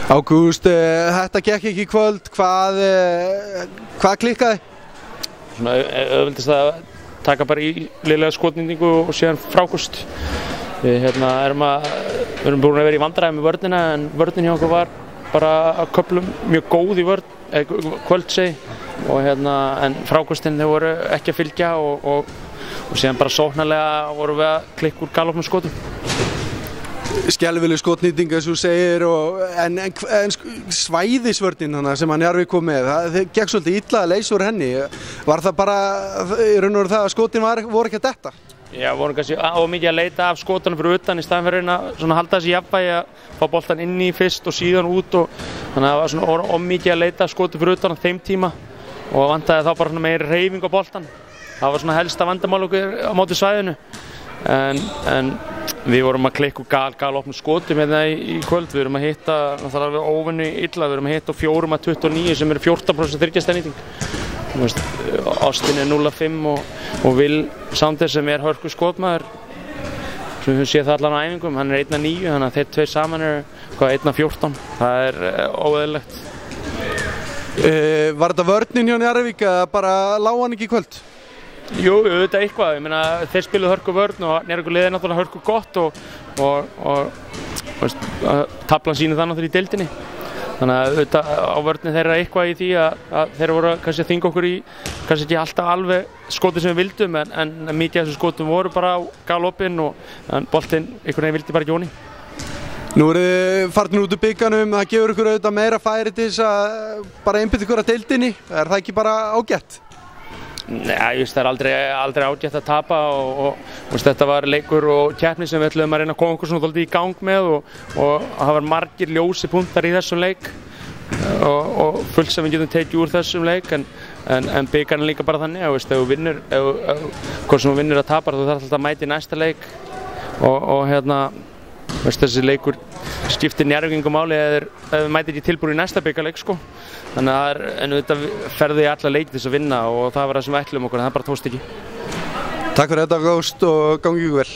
Ágúst, þetta gekk ekki í kvöld, hvað klikkaði? Svona auðvitað að taka bara í lélega skotnýtingu og síðan frákost. Við erum búin að vera í vandræðum með vörnina, en vörnin hjá okkur var bara að köflum mjög góð í kvöld segi, og en frákostin þeir voru ekki að fylgja og síðan bara sóknarlega vorum við að klikka úr galopnum skotum. Skelfileg skotnýting eins og þú segir, en svæðisvörnin sem að Njarðvík kom með, það gekk svolítið illa að leysa úr henni. Var það bara í raun og veru það að skotin voru ekki að detta? Já, vorum kannski mikið að leita af skotunum fyrir utan í staðinn fyrir að halda þessi jafnvægi að fá boltan inn í fyrst og síðan út, og þannig að það var mikið að leita af skotum fyrir utan á þeim tíma og vantaði þá bara meiri hreyfing á boltan. Það var helsta vandamál okkur á móti svæðinu, en við vorum að klikka úr galopnum skotum í kvöld. Við erum að hitta alveg óvenju illa, við erum að hitta 4 af 29 sem eru 14% þriggjastaðnýting. Austin er 0-5 og Will Sanders sem er hörku skotmaður, sem við séð það allan á æfingum, hann er 1-9, þannig að þeir tveir saman eru 1-14. Það er óeðlilegt. Var þetta vörnin hjá Njarðvík eða bara lá hann ekki í kvöld? Jú, auðvitað eitthvað. Ég meina, þeir spiluðu hörku vörn og Njarðvík liðið náttúrulega hörku gott og taflan sýnir það náttúrulega í deildinni. Þannig að auðvitað á vörnni þeirra eitthvað í því að þeir voru kannski að þynga okkur í, kannski ekki alltaf alveg skotið sem við vildum, en mikið af þessum skotum voru bara á galopinn og boltinn einhvern veginn vildi bara ekki onni. Nú eru þið farin út úr bikarnum, það gefur ykkur auðvitað meira færi til þess að bara einbytta ykkur að deildinni. Er það ekki bara ágætt? Nei, það er aldrei ágætt að tapa og þetta var leikur og keppni sem við ætluðum að reyna að koma okkur svona í gang með og það var margir ljósi punktar í þessum leik og fullt sem við getum tekið úr þessum leik, en bikarinn er líka bara þannig að ef þú vinnur, hvort sem þú vinnur að tapa, þú þarf alltaf að mæta í næsta leik og þessi leikur skiptir Njarðvíkingum máli ef við mætum ekki tilbúin í næsta bikarleik sko. Þannig að þetta ferði í alla leiki til þess að vinna og það var það sem við ætlum okkur, en það bara tókst ekki. Takk fyrir þetta Ágúst og gangi ykkur vel.